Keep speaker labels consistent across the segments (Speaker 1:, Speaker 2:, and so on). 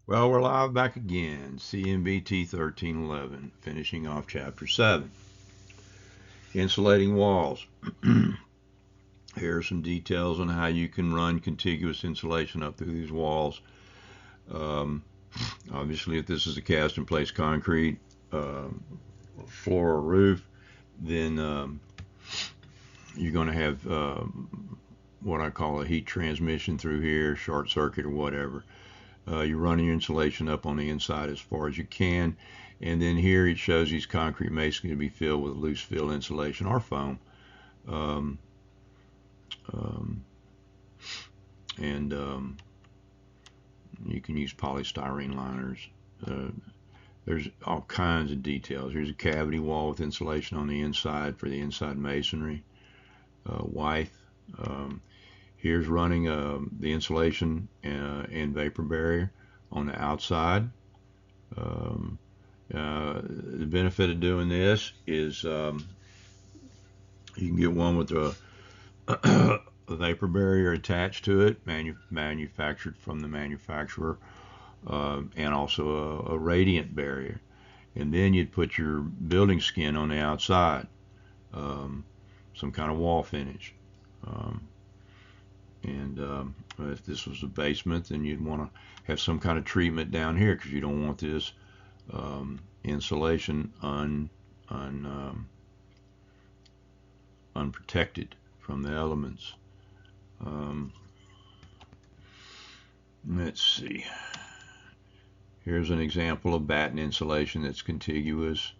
Speaker 1: Well, we're live back again, CNBT 1311, finishing off Chapter 7, Insulating Walls. Here are some details on how you can run contiguous insulation up through these walls. Um, Obviously, if this is a cast-in-place concrete floor or roof, then you're going to have what I call a heat transmission through here, short circuit or whatever. You're running your insulation up on the inside as far as you can. And then here it shows these concrete masonry to be filled with loose fill insulation or foam. Um, um, and you can use polystyrene liners. Uh, there's all kinds of details. Here's a cavity wall with insulation on the inside for the inside masonry. Wythe. Um, Here's running the insulation and vapor barrier on the outside. The benefit of doing this is you can get one with a vapor barrier attached to it, manufactured from the manufacturer, and also a radiant barrier. And then you'd put your building skin on the outside, some kind of wall finish. Um, and if this was a basement, then you'd want to have some kind of treatment down here because you don't want this insulation unprotected from the elements. Um, let's see. Here's an example of batten insulation that's contiguous.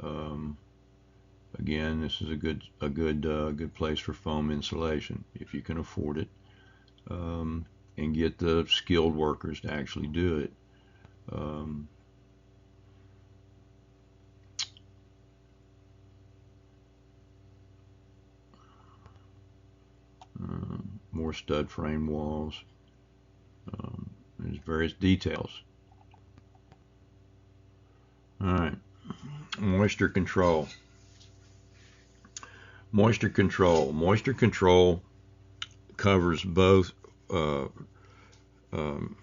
Speaker 1: Um, Again, this is a good place for foam insulation if you can afford it, and get the skilled workers to actually do it. Um, More stud frame walls. There's various details. All right, moisture control. Moisture control. Moisture control covers both uh, um,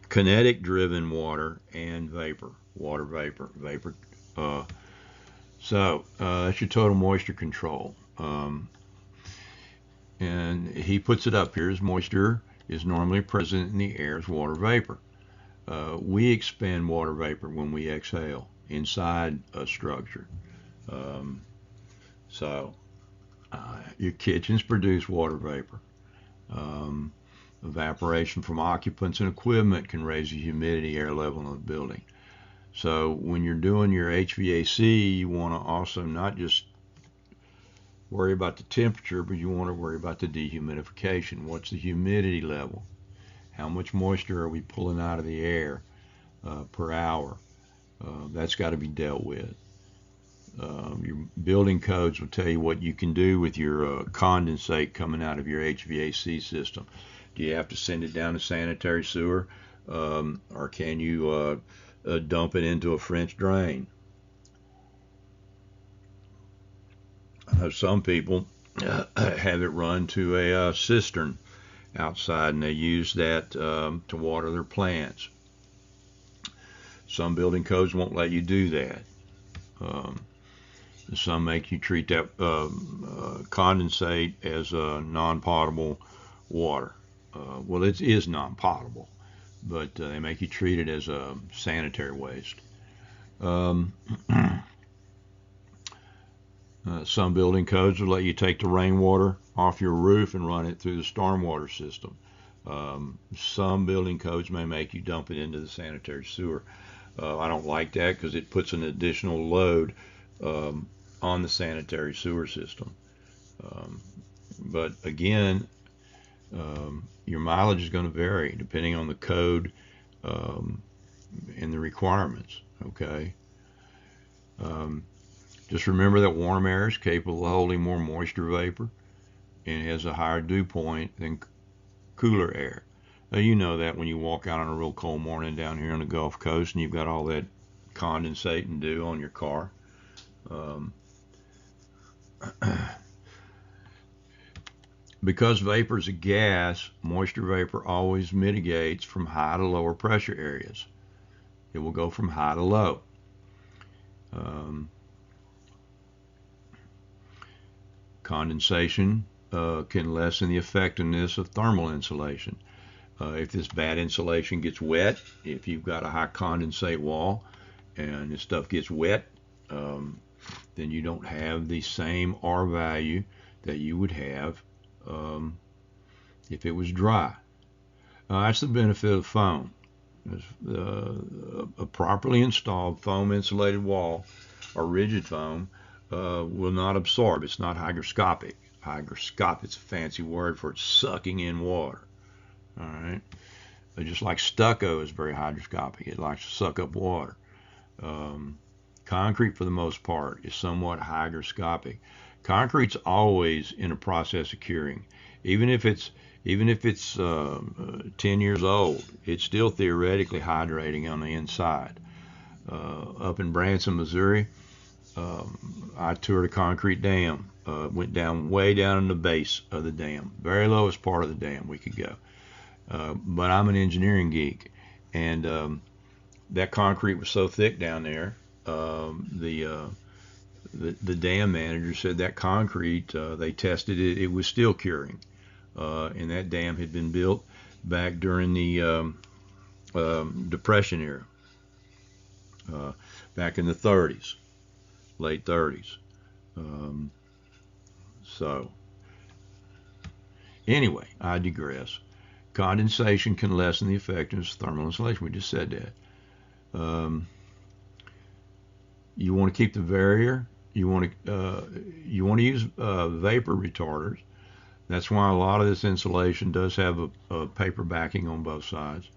Speaker 1: kinetic driven water and water vapor. Uh, that's your total moisture control. And he puts it up here as moisture is normally present in the air as water vapor. We expend water vapor when we exhale inside a structure. Um, so your kitchens produce water vapor. Um, Evaporation from occupants and equipment can raise the humidity air level in the building. So when you're doing your HVAC, you want to also not just worry about the temperature, but you want to worry about the dehumidification. What's the humidity level? How much moisture are we pulling out of the air per hour? That's got to be dealt with. Your building codes will tell you what you can do with your condensate coming out of your HVAC system. Do you have to send it down to sanitary sewer, or can you dump it into a French drain? Some people have it run to a cistern outside, and they use that to water their plants. Some building codes won't let you do that. Some make you treat that condensate as non-potable water. Well, it is non-potable, but they make you treat it as a sanitary waste. Um, some building codes will let you take the rainwater off your roof and run it through the stormwater system. Some building codes may make you dump it into the sanitary sewer. I don't like that because it puts an additional load on the sanitary sewer system. But again, your mileage is going to vary depending on the code and the requirements. Okay. Just remember that warm air is capable of holding more moisture vapor and has a higher dew point than cooler air. Now, you know that when you walk out on a real cold morning down here on the Gulf Coast and you've got all that condensate and dew on your car. Um, Because vapor is a gas, moisture vapor always mitigates from high to lower pressure areas. It will go from high to low. Condensation can lessen the effectiveness of thermal insulation. If this bad insulation gets wet, if you've got a high condensate wall and this stuff gets wet, then you don't have the same R value that you would have if it was dry. That's the benefit of foam. A properly installed foam insulated wall or rigid foam will not absorb. It's not hygroscopic. Hygroscopic is a fancy word for it sucking in water. All right. But just like stucco is very hygroscopic, it likes to suck up water. Concrete, for the most part, is somewhat hygroscopic. Concrete's always in a process of curing, even if it's 10 years old. It's still theoretically hydrating on the inside. Up in Branson, Missouri, I toured a concrete dam. Went down way down in the base of the dam, very lowest part of the dam we could go. But I'm an engineering geek, and that concrete was so thick down there. The dam manager said that concrete, they tested it, it was still curing. And that dam had been built back during the Depression era, back in the 30s, late 30s. So, anyway, I digress. Condensation can lessen the effectiveness of thermal insulation. We just said that. You want to keep the barrier. You want to use vapor retarders. That's why a lot of this insulation does have a paper backing on both sides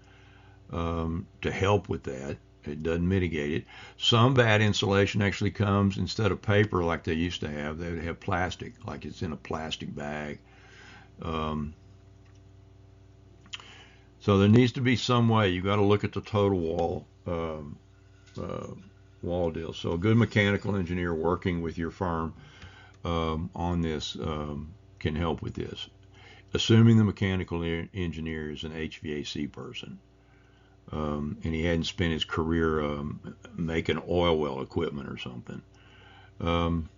Speaker 1: to help with that. It doesn't mitigate it. Some bad insulation actually comes, instead of paper like they used to have, they would have plastic, like it's in a plastic bag. So there needs to be some way. You got to look at the total wall deal. So a good mechanical engineer working with your firm on this can help with this, assuming the mechanical engineer is an HVAC person, and he hadn't spent his career making oil well equipment or something. And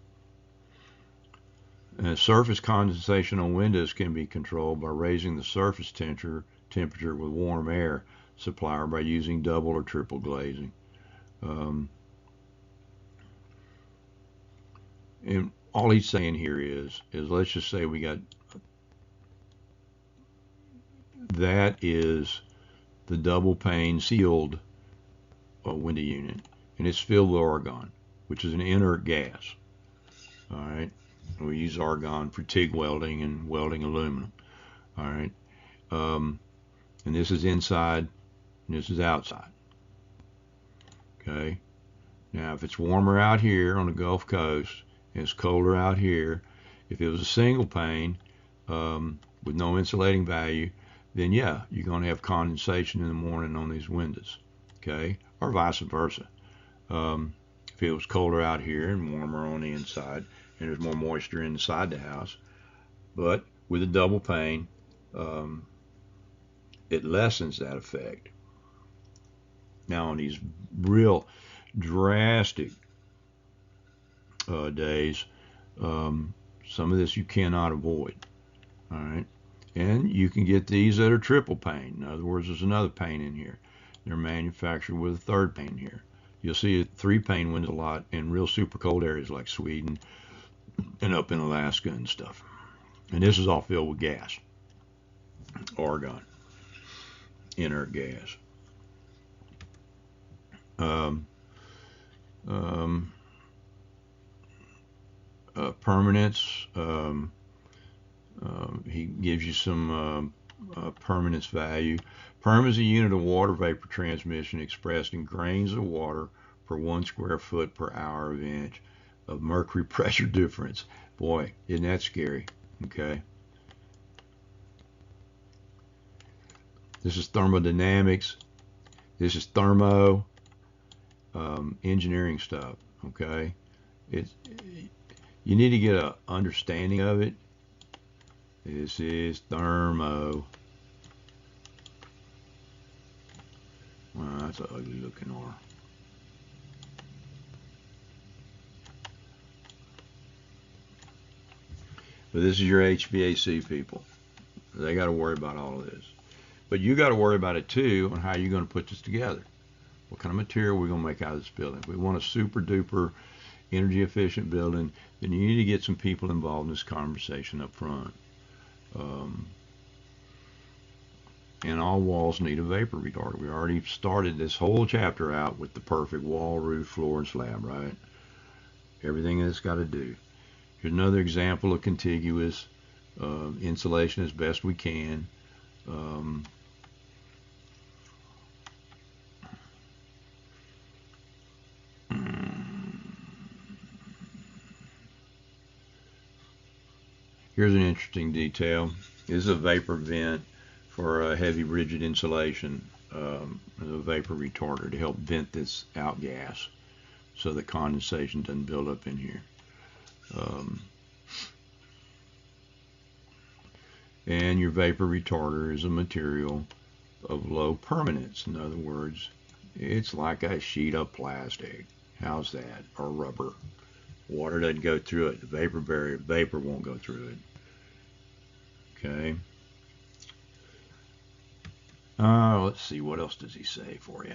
Speaker 1: surface condensation on windows can be controlled by raising the surface temperature with warm air supply or by using double or triple glazing. And all he's saying here is let's just say we got, that is the double pane sealed window unit, and it's filled with argon, which is an inert gas. All right, we use argon for TIG welding and welding aluminum. All right, and this is inside and this is outside. Okay, now if it's warmer out here on the Gulf Coast and it's colder out here, if it was a single pane with no insulating value, then yeah, you're going to have condensation in the morning on these windows, okay, or vice versa. If it was colder out here and warmer on the inside, and there's more moisture inside the house, but with a double pane, it lessens that effect. Now on these real drastic days, some of this you cannot avoid. All right. And you can get these that are triple pane. In other words, there's another pane in here. They're manufactured with a third pane here. You'll see a 3-pane window a lot in real super cold areas like Sweden and up in Alaska and stuff. And this is all filled with gas, argon, inert gas. Permanence. He gives you some permanence value. Perm is a unit of water vapor transmission expressed in grains of water per 1 square foot per hour of inch of mercury pressure difference. Boy, isn't that scary? Okay. This is thermodynamics. This is thermo engineering stuff. Okay. You need to get an understanding of it. This is thermo. Well, that's an ugly looking R. But this is your HVAC people. They got to worry about all of this. But you got to worry about it too on how you're going to put this together. What kind of material we're going to make out of this building. If we want a super duper energy efficient building, then you need to get some people involved in this conversation up front. And all walls need a vapor retarder. We already started this whole chapter out with the perfect wall, roof, floor, and slab, right? Everything it's got to do. Here's another example of contiguous insulation as best we can. Here's an interesting detail. This is a vapor vent for a heavy rigid insulation, a vapor retarder to help vent this outgas so that condensation doesn't build up in here. And your vapor retarder is a material of low permanence. In other words, it's like a sheet of plastic. How's that? Or rubber. Water doesn't go through it. The vapor barrier, vapor won't go through it. Okay. Let's see, what else does he say for you?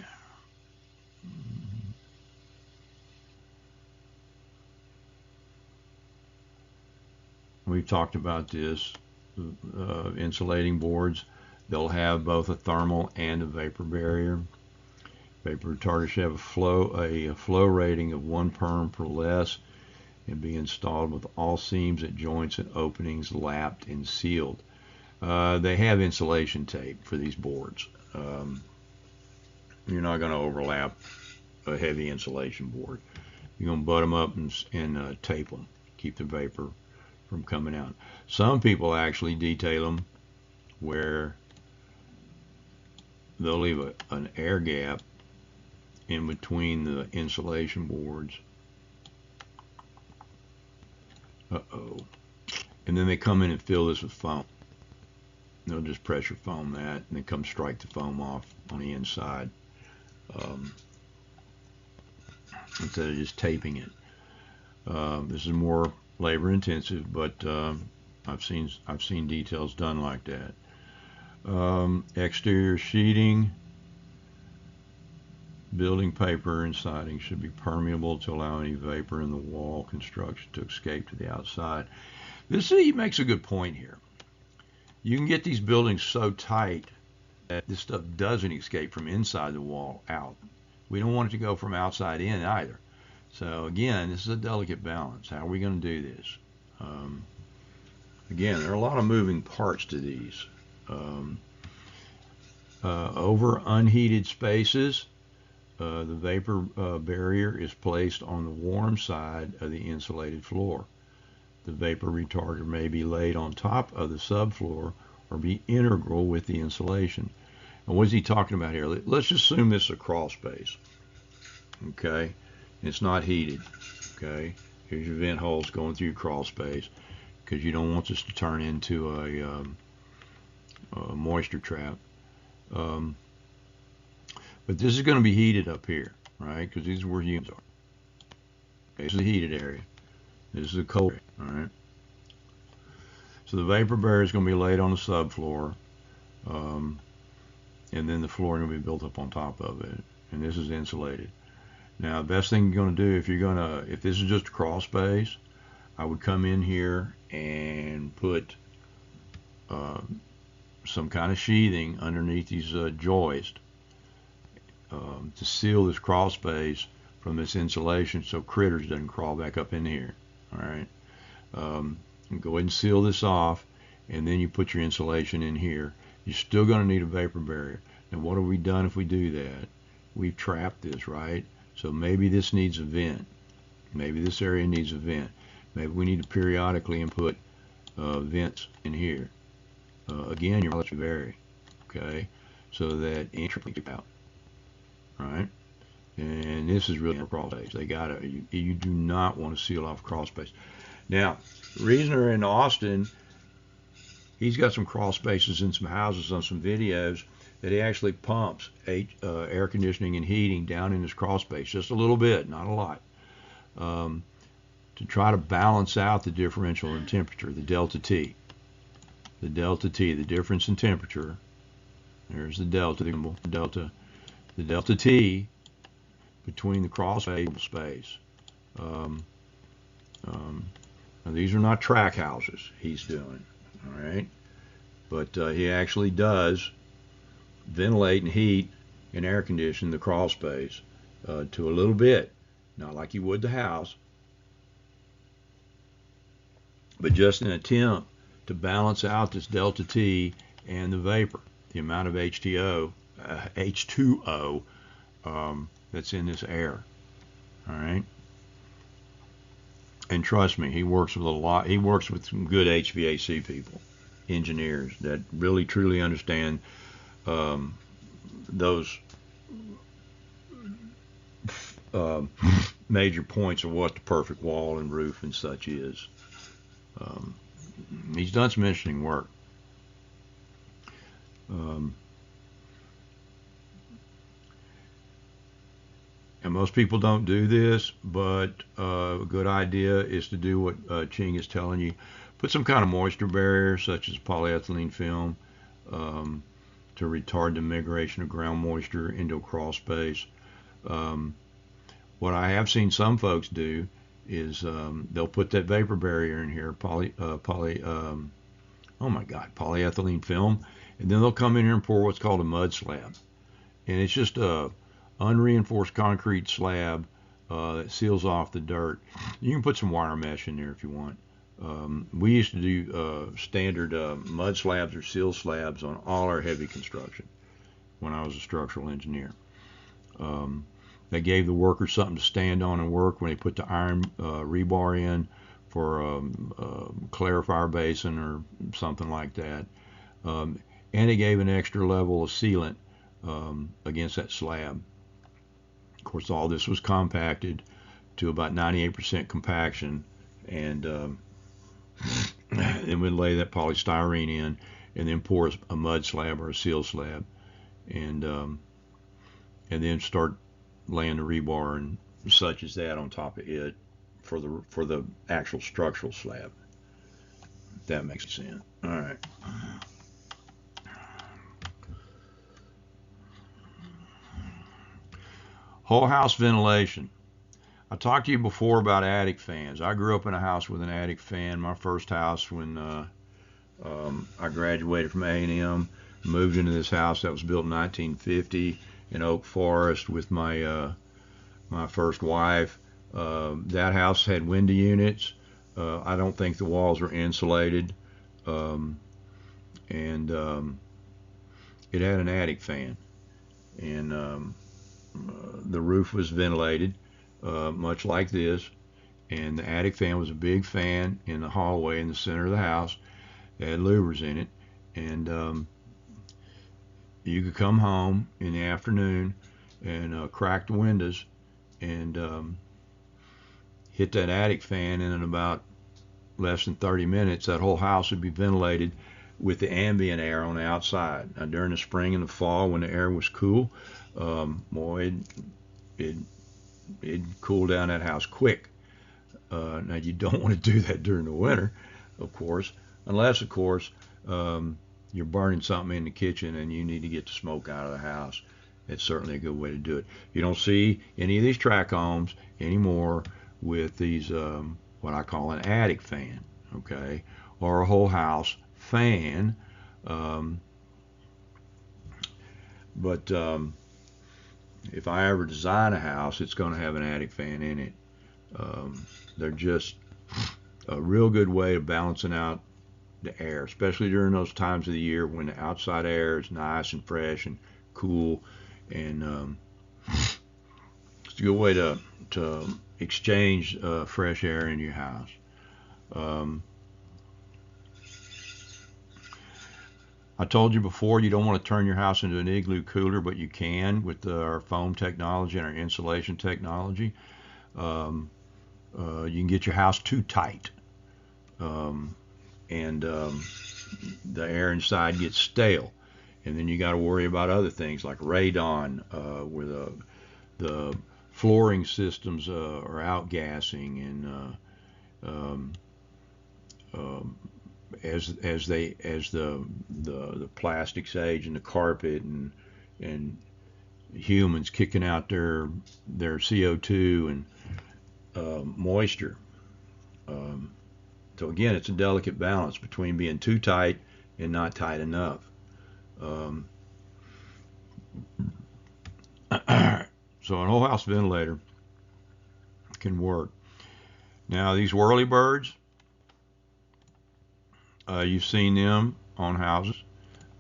Speaker 1: We've talked about this. Insulating boards, they'll have both a thermal and a vapor barrier. Vapor retarder should have a flow rating of 1 perm per less and be installed with all seams at joints and openings lapped and sealed. They have insulation tape for these boards. You're not going to overlap a heavy insulation board. You're going to butt them up and tape them, keep the vapor from coming out. Some people actually detail them where they'll leave an air gap in between the insulation boards. And then they come in and fill this with foam. They'll just pressure foam that and then come strike the foam off on the inside instead of just taping it. This is more labor intensive, but I've seen details done like that. Exterior sheeting, building paper and siding should be permeable to allow any vapor in the wall construction to escape to the outside. He makes a good point here. You can get these buildings so tight that this stuff doesn't escape from inside the wall out. We don't want it to go from outside in either. So again, this is a delicate balance. How are we going to do this? Again, there are a lot of moving parts to these. Over unheated spaces, the vapor barrier is placed on the warm side of the insulated floor. The vapor retarder may be laid on top of the subfloor or be integral with the insulation. And what is he talking about here? Let's just assume this is a crawl space. Okay, it's not heated. Okay, here's your vent holes going through your crawl space because you don't want this to turn into a moisture trap. But this is going to be heated up here, right? Because these is where humans are. Okay, this is the heated area. This is the cold area, all right? So the vapor barrier is going to be laid on the subfloor, and then the floor is going to be built up on top of it, and this is insulated. Now, the best thing you're going to do if this is just a crawl space, I would come in here and put some kind of sheathing underneath these joists to seal this crawl space from this insulation so critters doesn't crawl back up in here. All right, go ahead and seal this off, and then you put your insulation in here. You're still going to need a vapor barrier. Now, what have we done if we do that? We've trapped this, right? So maybe this needs a vent. Maybe this area needs a vent. Maybe we need to periodically input vents in here. Again, your mileage vary, okay? So that entry out, right? And this is really a crawl space. You do not want to seal off crawl space. Now, the reason they're in Austin he's got some crawl spaces in some houses on some videos that he actually pumps air conditioning and heating down in his crawl space, just a little bit, not a lot, to try to balance out the differential in temperature, the delta T. The delta T, the difference in temperature. There's the delta, the delta T between the crawl space. Now these are not track houses he's doing, all right? But he actually does ventilate and heat and air condition the crawl space to a little bit, not like you would the house, but just an attempt to balance out this delta T and the vapor, the amount of H2O that's in this air. All right. And trust me, he works with a lot. He works with some good HVAC people, engineers that really truly understand those major points of what the perfect wall and roof and such is. He's done some interesting work. And most people don't do this, but a good idea is to do what Ching is telling you. Put some kind of moisture barrier, such as polyethylene film, to retard the migration of ground moisture into a crawl space. What I have seen some folks do is they'll put that vapor barrier in here, polyethylene film, and then they'll come in here and pour what's called a mud slab. And it's just a unreinforced concrete slab that seals off the dirt. You can put some wire mesh in there if you want. We used to do standard mud slabs or seal slabs on all our heavy construction when I was a structural engineer. They gave the workers something to stand on and work when they put the iron rebar in for a clarifier basin or something like that. And it gave an extra level of sealant against that slab. Of course, all this was compacted to about 98% compaction, and then we'd lay that polystyrene in and then pour a mud slab or a seal slab, and then start laying the rebar and such as that on top of it for the actual structural slab. If that makes sense. All right. Whole house ventilation. I talked to you before about attic fans. I grew up in a house with an attic fan. My first house when I graduated from A&M, moved into this house that was built in 1950 in Oak Forest with my my first wife. That house had window units. I don't think the walls were insulated, and it had an attic fan, and the roof was ventilated, much like this, and the attic fan was a big fan in the hallway in the center of the house. It had louvers in it, and you could come home in the afternoon and crack the windows and hit that attic fan, and in about less than 30 minutes, that whole house would be ventilated with the ambient air on the outside. Now, during the spring and the fall, when the air was cool, boy, it'd cool down that house quick. Now, you don't want to do that during the winter, of course, unless, of course, you're burning something in the kitchen and you need to get the smoke out of the house. It's certainly a good way to do it. You don't see any of these track homes anymore with these, what I call an attic fan, okay, or a whole house fan. But if I ever design a house, it's going to have an attic fan in it. They're just a real good way of balancing out the air, especially during those times of the year when the outside air is nice and fresh and cool, and it's a good way to exchange fresh air in your house. I told you before, you don't want to turn your house into an igloo cooler, but you can with our foam technology and our insulation technology. You can get your house too tight, and the air inside gets stale. And then you got to worry about other things like radon, where the flooring systems are outgassing, and um, um, as the plastics age, and the carpet, and humans kicking out their CO2 and moisture. Um, so again, it's a delicate balance between being too tight and not tight enough. Um, so an whole house ventilator can work. Now these whirlybirds, you've seen them on houses.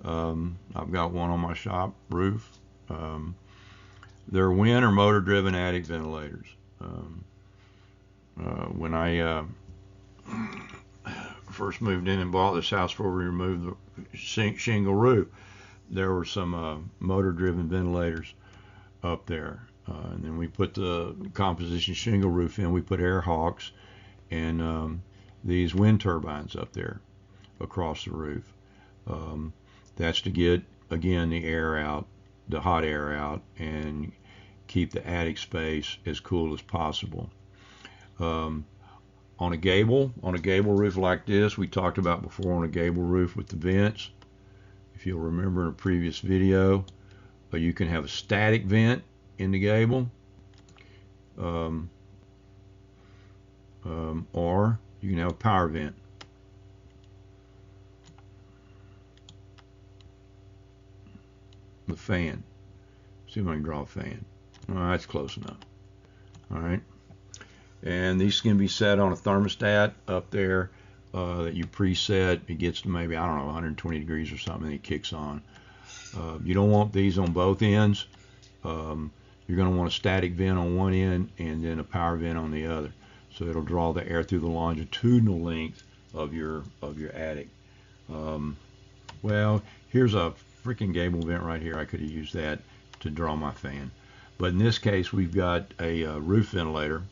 Speaker 1: I've got one on my shop roof. Um, they're wind or motor driven attic ventilators. When I first moved in and bought this house before we removed the shingle roof, there were some motor driven ventilators up there. And then we put the composition shingle roof in. We put air hawks and these wind turbines up there across the roof. That's to get, again, the air out, the hot air out, and keep the attic space as cool as possible. On a gable roof like this, we talked about before, on a gable roof with the vents, if you'll remember in a previous video, you can have a static vent in the gable, or you can have a power vent. The fan. See if I can draw a fan. All right, that's close enough. All right. And these can be set on a thermostat up there that you preset. It gets to maybe, I don't know, 120 degrees or something, and it kicks on. You don't want these on both ends. You're going to want a static vent on one end and then a power vent on the other. So it'll draw the air through the longitudinal length of your attic. Well, here's a freaking gable vent right here. I could have used that to draw my fan. But in this case, we've got a roof ventilator.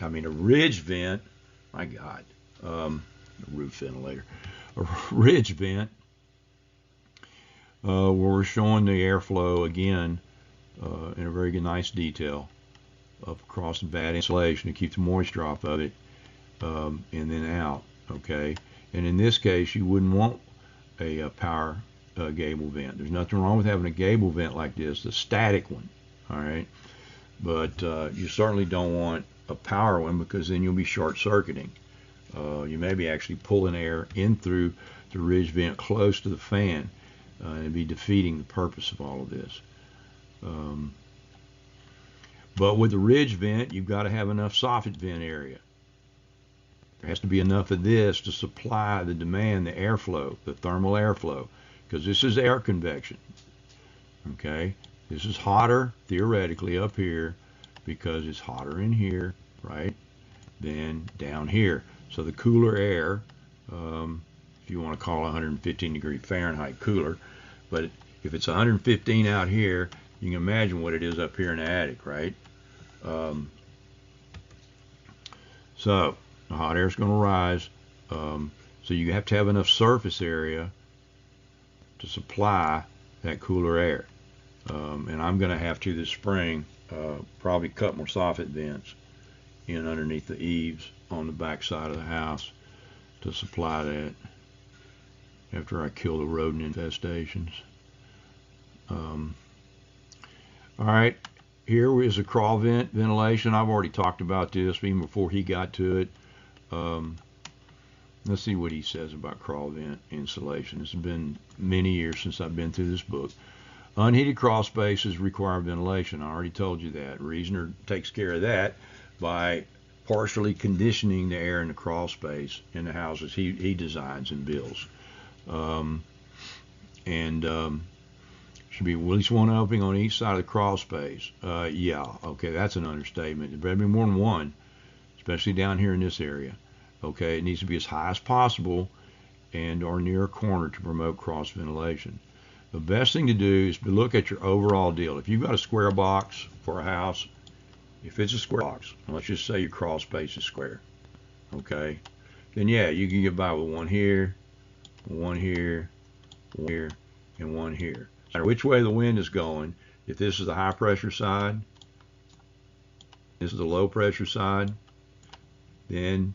Speaker 1: I mean, a ridge vent. My God. A roof ventilator. A ridge vent where we're showing the airflow again in a very good, nice detail up across the bad insulation to keep the moisture off of it, and then out. Okay. And in this case, you wouldn't want a power gable vent. There's nothing wrong with having a gable vent like this, the static one. All right. But you certainly don't want a power one, because then you'll be short-circuiting. You may be actually pulling air in through the ridge vent close to the fan, and be defeating the purpose of all of this. But with the ridge vent, you've got to have enough soffit vent area. There has to be enough of this to supply the demand, the airflow, the thermal airflow, because this is air convection. Okay, this is hotter theoretically up here because it's hotter in here, right, than down here. So the cooler air, if you want to call 115 degree Fahrenheit cooler, but if it's 115 out here, you can imagine what it is up here in the attic, right? So the hot air is going to rise. So you have to have enough surface area to supply that cooler air. And I'm going to have to this spring probably cut more soffit vents in underneath the eaves on the back side of the house to supply that after I kill the rodent infestations. All right, here is a crawl vent ventilation. I've already talked about this even before he got to it. Let's see what he says about crawl vent insulation. It's been many years since I've been through this book. Unheated crawl spaces require ventilation. I already told you that. Reasoner takes care of that by partially conditioning the air in the crawl space in the houses he designs and builds. Should be at least one opening on each side of the crawl space. Yeah, okay, that's an understatement. There better be more than one, especially down here in this area. Okay, it needs to be as high as possible and or near a corner to promote cross ventilation. The best thing to do is to look at your overall deal. If you've got a square box for a house, if it's a square box, let's just say your crawl space is square, okay, then yeah, you can get by with one here, one here, and one here. No matter which way the wind is going, if this is the high pressure side, this is the low pressure side, then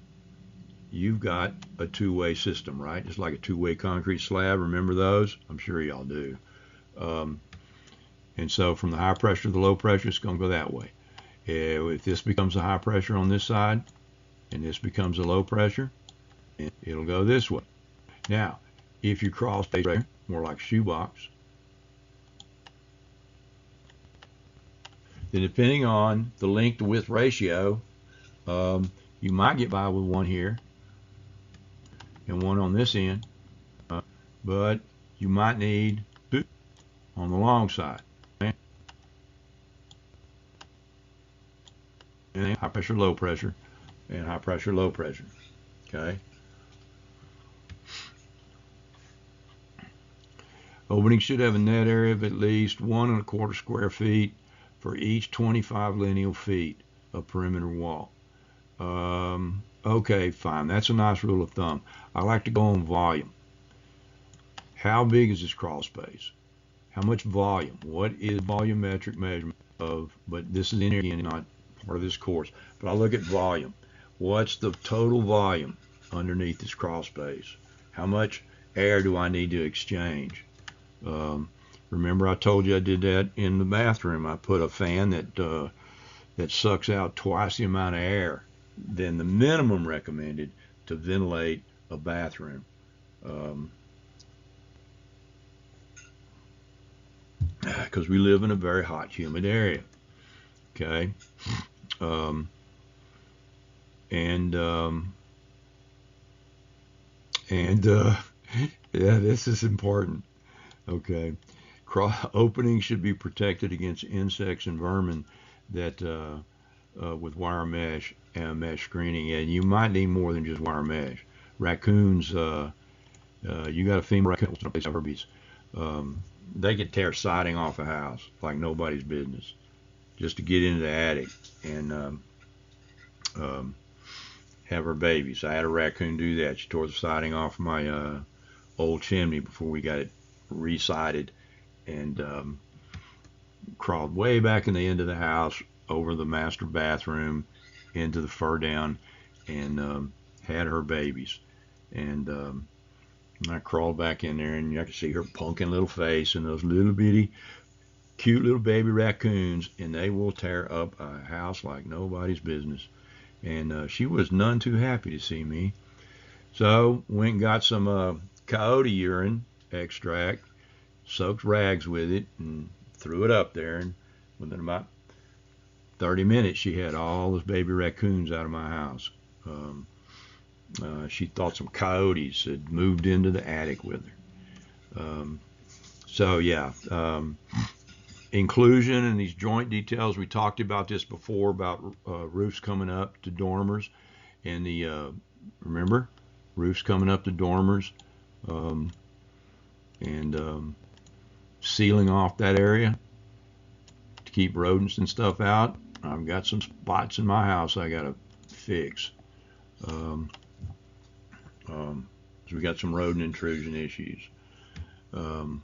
Speaker 1: you've got a two-way system, right? It's like a two-way concrete slab. Remember those? I'm sure y'all do. And so from the high pressure to the low pressure, it's going to go that way. If this becomes a high pressure on this side, and this becomes a low pressure, it'll go this way. Now, if you cross pressure, more like a shoebox, then depending on the length to width ratio, you might get by with one here and one on this end, but you might need two on the long side. And high pressure, low pressure, and high pressure, low pressure. Okay. Opening should have a net area of at least 1¼ square feet for each 25 lineal feet of perimeter wall. Okay, fine. That's a nice rule of thumb. I like to go on volume. How big is this crawl space? How much volume? What is volumetric measurement of, but this is in here again, not part of this course, but I look at volume. What's the total volume underneath this crawl space? How much air do I need to exchange? Remember I told you I did that in the bathroom. I put a fan that sucks out twice the amount of air than the minimum recommended to ventilate a bathroom. Because we live in a very hot, humid area. Okay. Yeah, this is important. Okay. Openings should be protected against insects and vermin that with wire mesh and mesh screening. And you might need more than just wire mesh. Raccoons, you got a female raccoon, herbies. They could tear siding off a house like nobody's business just to get into the attic and have her babies. I had a raccoon do that. She tore the siding off my old chimney before we got it resided and crawled way back in the end of the house over the master bathroom into the fur down and had her babies. And I crawled back in there and I could see her punkin little face and those little bitty cute little baby raccoons, and they will tear up a house like nobody's business. And she was none too happy to see me. So went and got some coyote urine extract, soaked rags with it, and threw it up there. And within about 30 minutes, she had all those baby raccoons out of my house. She thought some coyotes had moved into the attic with her. So yeah, inclusion and these joint details. We talked about this before about roofs coming up to dormers, and the remember roofs coming up to dormers, and sealing off that area to keep rodents and stuff out. I've got some spots in my house I gotta fix. So we got some rodent intrusion issues. All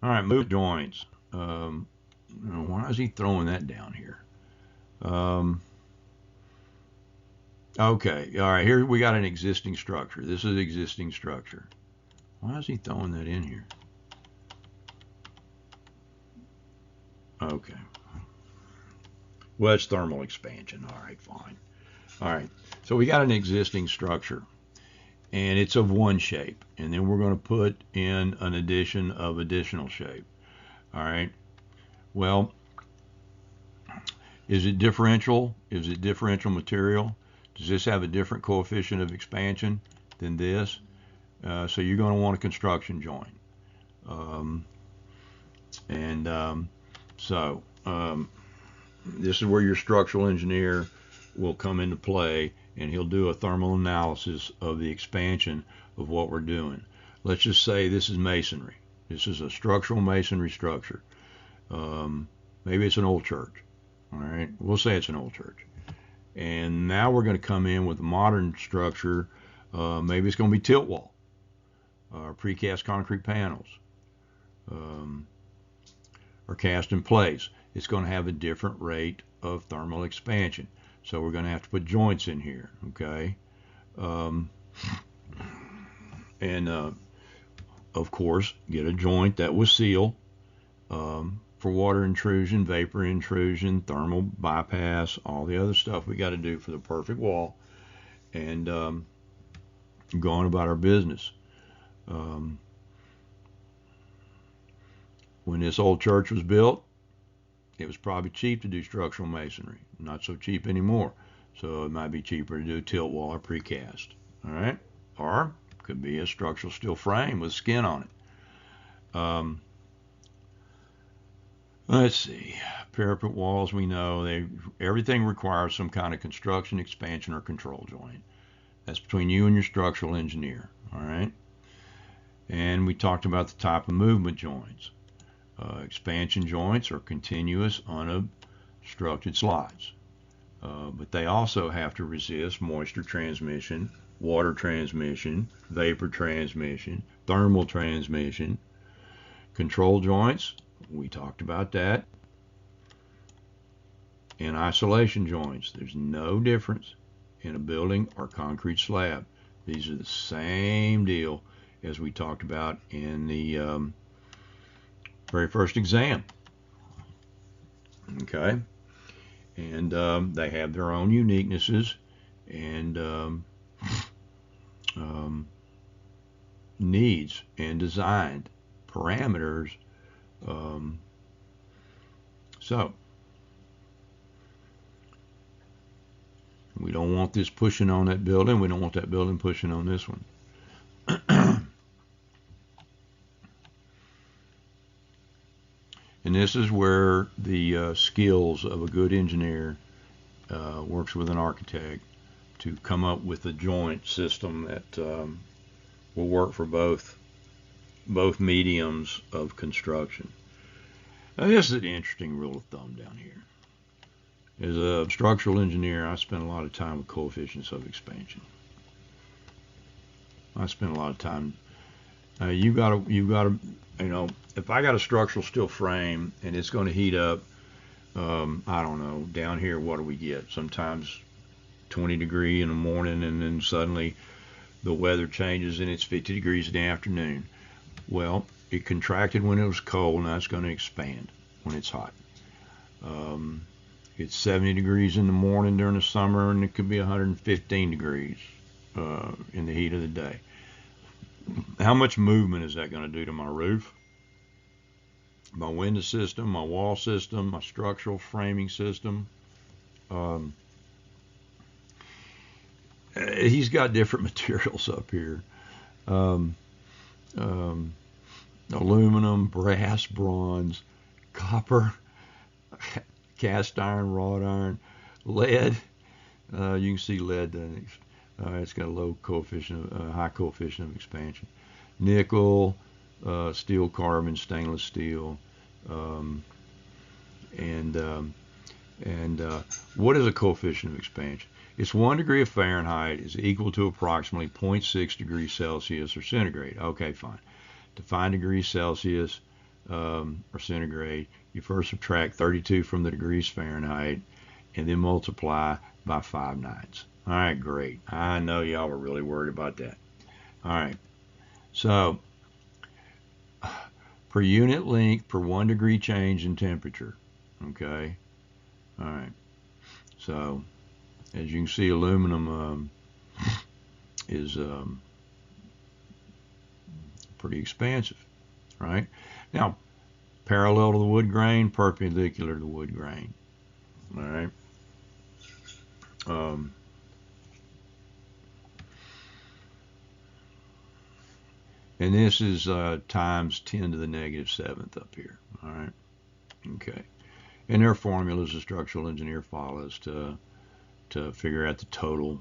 Speaker 1: right, move joints. Why is he throwing that down here? Okay, all right, here we got an existing structure. This is existing structure. Why is he throwing that in here? Okay. Well, it's thermal expansion. All right, fine. All right, so we got an existing structure, and it's of one shape, and then we're going to put in an addition of additional shape. All right, well, is it differential? Is it differential material? Does this have a different coefficient of expansion than this? So you're going to want a construction joint. This is where your structural engineer will come into play, and he'll do a thermal analysis of the expansion of what we're doing. Let's just say this is masonry. This is a structural masonry structure. Maybe it's an old church. All right, we'll say it's an old church. And now we're going to come in with a modern structure. Maybe it's going to be tilt wall. precast concrete panels are cast in place. It's going to have a different rate of thermal expansion. So we're going to have to put joints in here, okay? And of course, get a joint that will seal for water intrusion, vapor intrusion, thermal bypass, all the other stuff we got to do for the perfect wall, and go on about our business. When this old church was built, it was probably cheap to do structural masonry. Not so cheap anymore. So it might be cheaper to do tilt wall or precast. All right? Or could be a structural steel frame with skin on it. Let's see. Parapet walls, we know everything requires some kind of construction, expansion, or control joint. That's between you and your structural engineer. All right? And we talked about the type of movement joints. Expansion joints are continuous, unobstructed slides. But they also have to resist moisture transmission, water transmission, vapor transmission, thermal transmission. Control joints, we talked about that. And isolation joints, there's no difference in a building or concrete slab. These are the same deal as we talked about in the very first exam. Okay? And they have their own uniquenesses and needs and design parameters. So we don't want this pushing on that building. We don't want that building pushing on this one. And this is where the skills of a good engineer works with an architect to come up with a joint system that will work for both mediums of construction. Now, this is an interesting rule of thumb down here. As a structural engineer, I spend a lot of time with coefficients of expansion. I spend a lot of time. You gotta, if I got a structural steel frame and it's going to heat up, I don't know, down here, what do we get? Sometimes 20 degrees in the morning, and then suddenly the weather changes and it's 50 degrees in the afternoon. Well, it contracted when it was cold, now it's going to expand when it's hot. It's 70 degrees in the morning during the summer, and it could be 115 degrees in the heat of the day. How much movement is that going to do to my roof, my window system, my wall system, my structural framing system? He's got different materials up here. Aluminum, brass, bronze, copper, cast iron, wrought iron, lead. You can see lead. It's got a low coefficient, high coefficient of expansion. Nickel, steel, carbon, stainless steel, and what is a coefficient of expansion? It's 1 degree of Fahrenheit is equal to approximately 0.6 degrees Celsius or centigrade. Okay, fine. To find degrees Celsius or centigrade, you first subtract 32 from the degrees Fahrenheit and then multiply by 5/9. All right, great. I know y'all were really worried about that. All right. So, per unit length, per 1 degree change in temperature. Okay. All right. So, as you can see, aluminum is pretty expansive, right? Now, parallel to the wood grain, perpendicular to the wood grain. All right. And this is times 10 to the -7th up here. All right. Okay. And there are formulas a structural engineer follows to figure out the total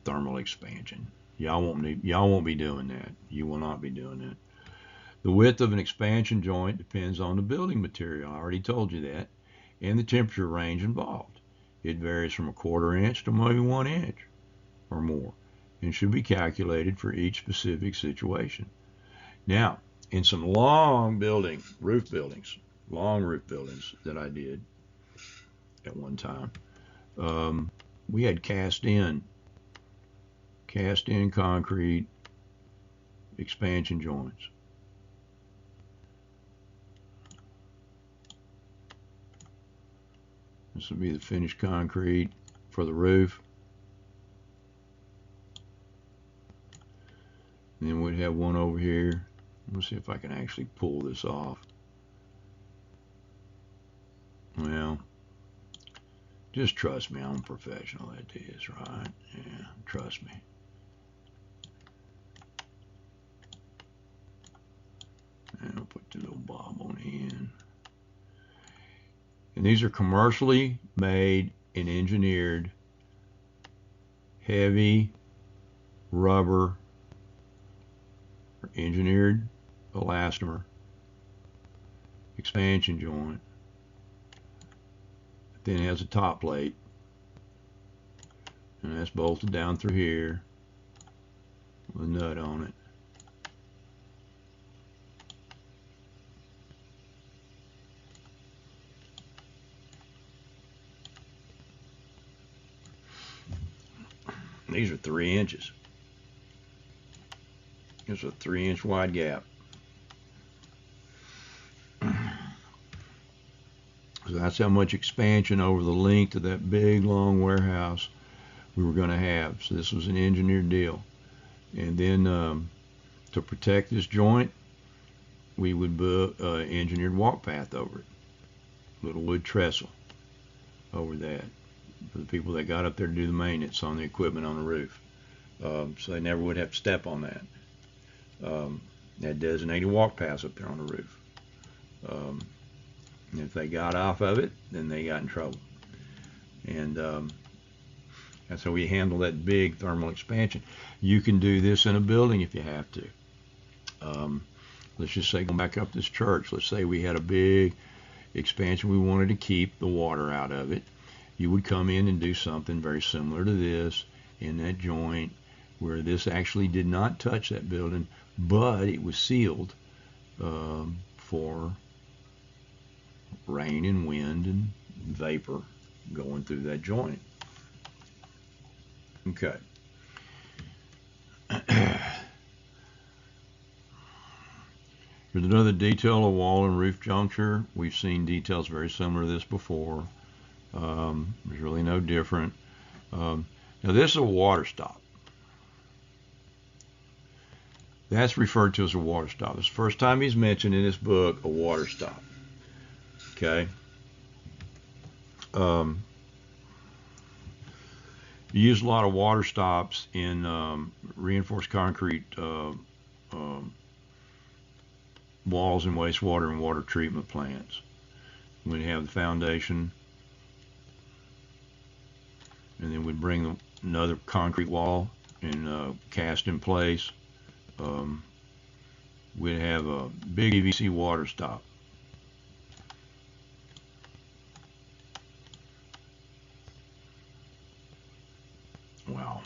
Speaker 1: thermal expansion. Y'all won't be doing that. You will not be doing that. The width of an expansion joint depends on the building material. I already told you that, and the temperature range involved. It varies from 1/4 inch to maybe 1 inch or more. and should be calculated for each specific situation. Now, in some long roof buildings that I did at one time, we had cast in concrete expansion joints. This would be the finished concrete for the roof. And then we'd have one over here. Let's see if I can actually pull this off. Well, just trust me, I'm a professional at this, right? Yeah, trust me. And I'll put the little bob on the end. And these are commercially made and engineered heavy rubber or engineered elastomer expansion joint. Then it has a top plate, and that's bolted down through here with a nut on it. These are 3 inches. It's a 3-inch wide gap. So that's how much expansion over the length of that big long warehouse we were going to have. So this was an engineered deal. And then to protect this joint, we would put engineered walk path over it. Little wood trestle over that for the people that got up there to do the maintenance on the equipment on the roof. So they never would have to step on that. Had designated walk paths up there on the roof. And if they got off of it, then they got in trouble. And that's how we handle that big thermal expansion. You can do this in a building if you have to. Let's just say, going back up this church, let's say we had a big expansion. We wanted to keep the water out of it. You would come in and do something very similar to this in that joint where this actually did not touch that building, but it was sealed for rain and wind and vapor going through that joint. Okay. Here's another detail of wall and roof juncture. We've seen details very similar to this before. There's really no different. Now this is a water stop. That's referred to as a water stop. It's the first time he's mentioned in this book a water stop. Okay. You use a lot of water stops in reinforced concrete walls and wastewater and water treatment plants. We'd have the foundation, and then we'd bring another concrete wall and cast in place. We'd have a big PVC water stop. Wow.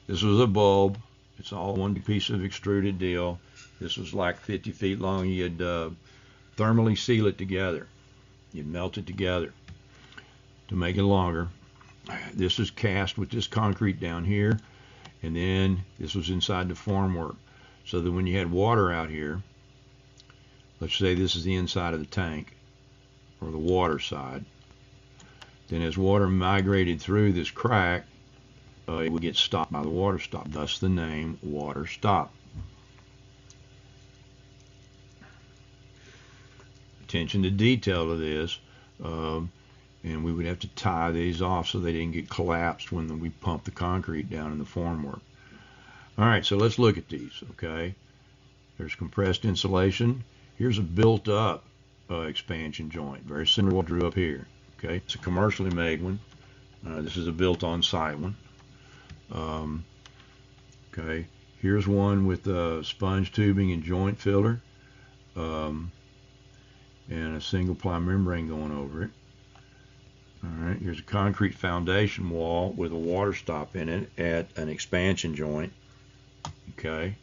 Speaker 1: This was a bulb. It's all one piece of extruded deal. This was like 50 feet long. You'd thermally seal it together. You'd melt it together to make it longer. This is cast with this concrete down here, and then this was inside the formwork. So that when you had water out here, let's say this is the inside of the tank, or the water side, then as water migrated through this crack, it would get stopped by the water stop, thus the name water stop. Attention to detail of this, and we would have to tie these off so they didn't get collapsed when we pumped the concrete down in the formwork. All right, so let's look at these, okay? There's compressed insulation. Here's a built-up expansion joint, very similar to what I drew up here. Okay, it's a commercially made one. This is a built-on-site one. Okay, here's one with sponge tubing and joint filler, and a single ply membrane going over it. All right, here's a concrete foundation wall with a water stop in it at an expansion joint. Okay.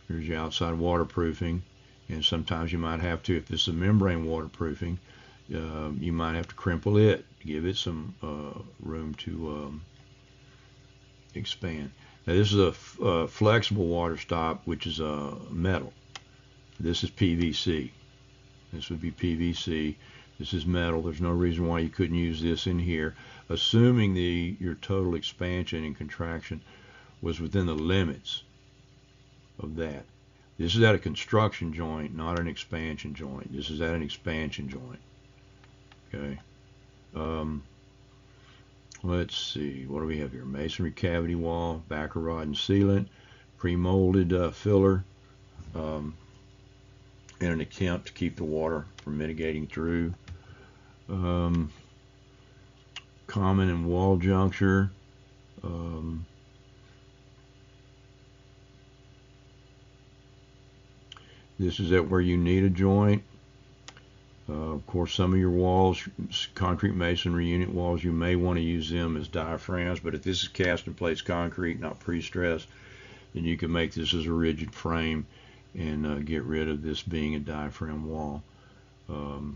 Speaker 1: Here's your outside waterproofing, and sometimes you might have to, if this is a membrane waterproofing, you might have to crimple it to give it some room to expand. Now this is a flexible water stop, which is metal. This is PVC. This would be PVC. This is metal. There's no reason why you couldn't use this in here, assuming your total expansion and contraction was within the limits of that. This is at a construction joint, not an expansion joint. This is at an expansion joint. Okay. Let's see. What do we have here? Masonry cavity wall, backer rod and sealant, pre-molded filler, in an attempt to keep the water from mitigating through. Common and wall juncture. This is at where you need a joint. Of course, some of your walls, concrete masonry unit walls, you may want to use them as diaphragms, but if this is cast in place concrete, not pre-stressed, then you can make this as a rigid frame and get rid of this being a diaphragm wall. Because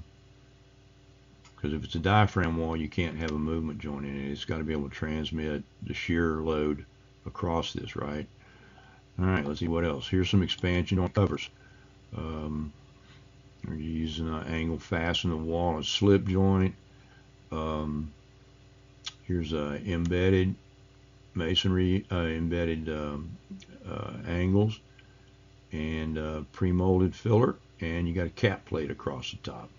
Speaker 1: if it's a diaphragm wall, you can't have a movement joint in it. It's got to be able to transmit the shear load across this, right? All right, let's see what else. Here's some expansion on covers. You're using an angle fasten the wall, a slip joint. Here's embedded masonry, embedded angles, and pre-molded filler, and you got a cap plate across the top.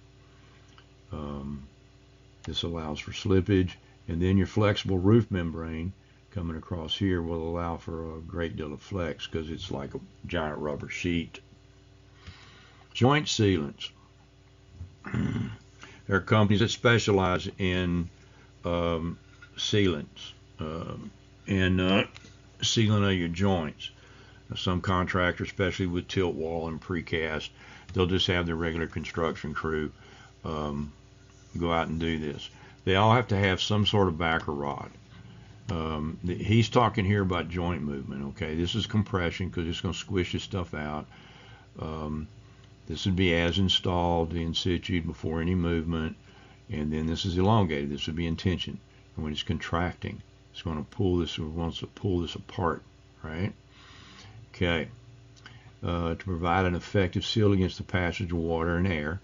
Speaker 1: This allows for slippage, and then your flexible roof membrane coming across here will allow for a great deal of flex because it's like a giant rubber sheet. Joint sealants. There are companies that specialize in sealants and sealing of your joints. Some contractors, especially with tilt wall and precast, they'll just have their regular construction crew go out and do this. They all have to have some sort of backer rod. He's talking here about joint movement. Okay, this is compression because it's going to squish this stuff out. This would be as installed in situ before any movement, and then this is elongated. This would be in tension, and when it's contracting, it's going to pull this. It wants to pull this apart, right? Okay. To provide an effective seal against the passage of water and air,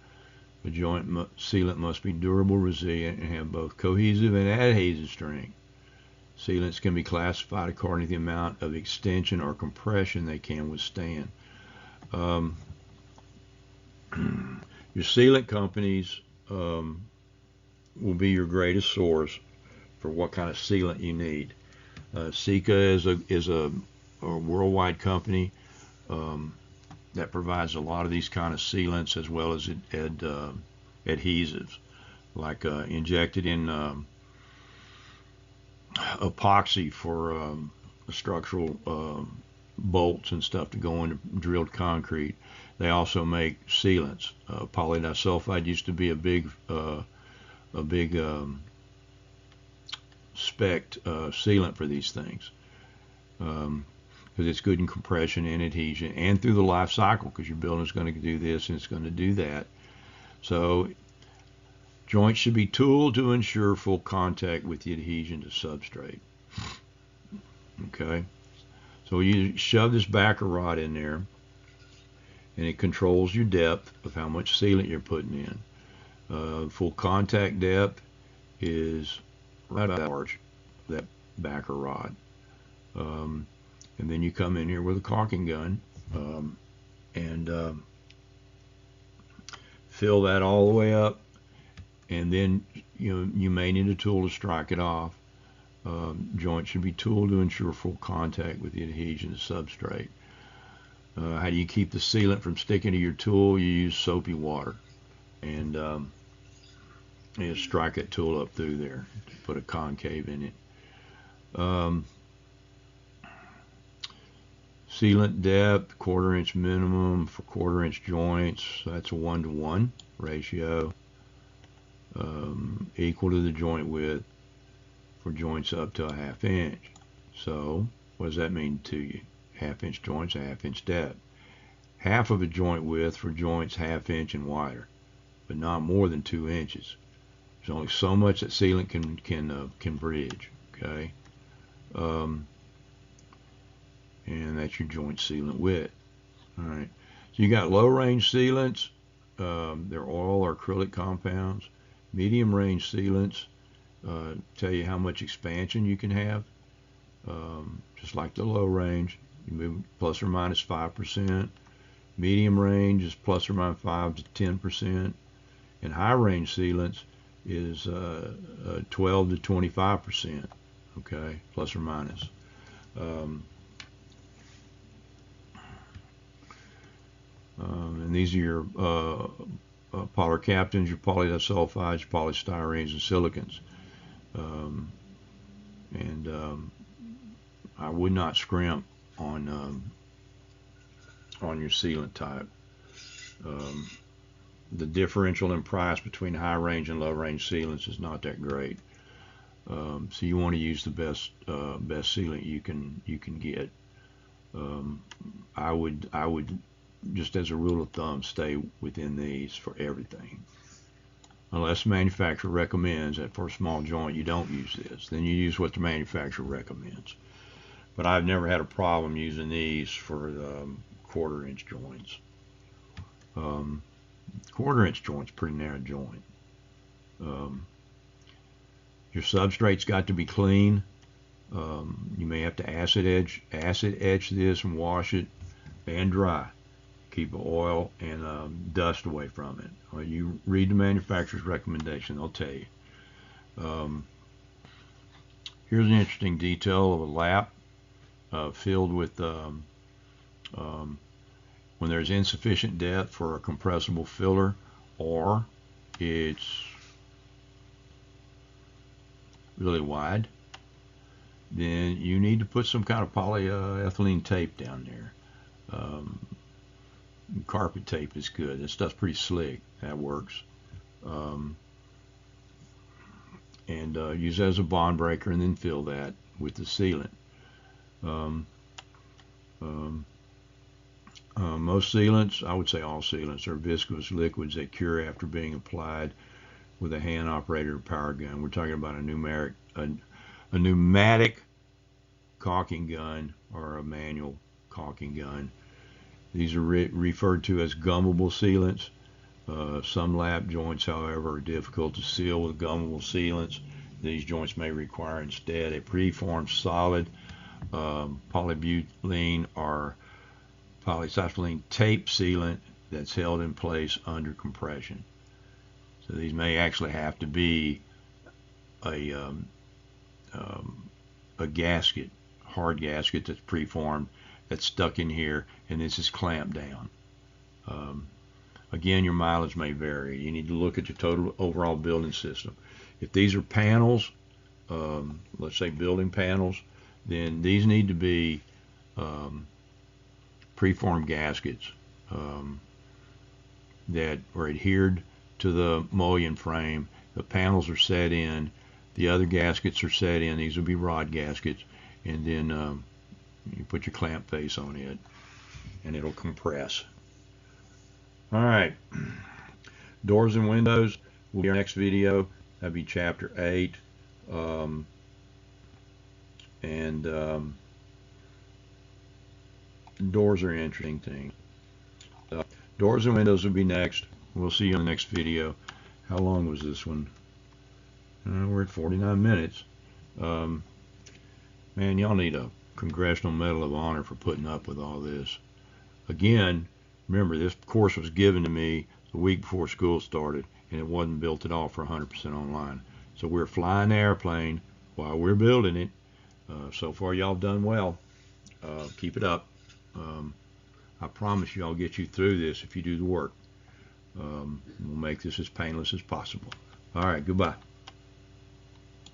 Speaker 1: the joint sealant must be durable, resilient, and have both cohesive and adhesive strength. Sealants can be classified according to the amount of extension or compression they can withstand. Your sealant companies will be your greatest source for what kind of sealant you need. Sika is a worldwide company that provides a lot of these kind of sealants as well as adhesives, like injected in epoxy for structural bolts and stuff to go into drilled concrete. They also make sealants. Polydisulfide used to be a big spec sealant for these things because it's good in compression and adhesion and through the life cycle, because your building's going to do this and it's going to do that. So joints should be tooled to ensure full contact with the adhesion to substrate. Okay, so you shove this backer rod in there, and it controls your depth of how much sealant you're putting in. Full contact depth is right about arch that backer rod. And then you come in here with a caulking gun and fill that all the way up, and then you may need a tool to strike it off. Joints should be tooled to ensure full contact with the adhesion to substrate. How do you keep the sealant from sticking to your tool? You use soapy water, and you strike that tool up through there to put a concave in it. Sealant depth, 1/4 inch minimum for 1/4 inch joints. That's a 1-to-1 ratio, equal to the joint width for joints up to a 1/2 inch. So what does that mean to you? 1/2 inch joints, a 1/2 inch depth. Half of a joint width for joints 1/2 inch and wider, but not more than 2 inches. There's only so much that sealant can bridge. Okay, and that's your joint sealant width. All right. So you got low range sealants. They're oil or acrylic compounds. Medium range sealants tell you how much expansion you can have. Just like the low range, you move plus or minus 5%. Medium range is plus or minus 5 to 10%, and high range sealants is 12 to 25%. Okay, plus or minus. And these are your polycaptans, your polydisulfides, your polystyrenes, and silicons. I would not scrimp on your sealant type. The differential in price between high range and low range sealants is not that great. So you want to use the best sealant you can get. I would just as a rule of thumb stay within these for everything, unless the manufacturer recommends that for a small joint you don't use this. Then you use what the manufacturer recommends. But I've never had a problem using these for 1/4 inch joints. 1/4 inch joint's pretty narrow joint. Your substrate's got to be clean. You may have to acid etch this and wash it and dry. Keep oil and dust away from it. You read the manufacturer's recommendation, they'll tell you. Here's an interesting detail of a lap filled with when there's insufficient depth for a compressible filler, or it's really wide, then you need to put some kind of polyethylene tape down there. Carpet tape is good. This stuff's pretty slick. That works. And use that as a bond breaker, and then fill that with the sealant. Most sealants, I would say all sealants, are viscous liquids that cure after being applied with a hand-operated power gun. We're talking about a pneumatic caulking gun or a manual caulking gun. These are referred to as gummable sealants. Some lap joints, however, are difficult to seal with gummable sealants. These joints may require instead a preformed solid polybutylene or polyethylene tape sealant that's held in place under compression. So these may actually have to be a gasket, hard gasket that's preformed, that's stuck in here, and this is clamped down. Again, your mileage may vary. You need to look at your total overall building system. If these are panels, let's say building panels, then these need to be preformed gaskets that are adhered to the mullion frame. The panels are set in, the other gaskets are set in. These will be rod gaskets, and then you put your clamp face on it and it'll compress. All right, doors and windows will be our next video. That'll be chapter 8. Doors are an interesting thing. Doors and windows will be next. We'll see you in the next video. How long was this one? We're at 49 minutes. Man, y'all need a Congressional Medal of Honor for putting up with all this. Again, remember, this course was given to me the week before school started, and it wasn't built at all for 100% online. So we're flying the airplane while we're building it. So far, y'all have done well. Keep it up. I promise you I'll get you through this if you do the work. We'll make this as painless as possible. All right, goodbye.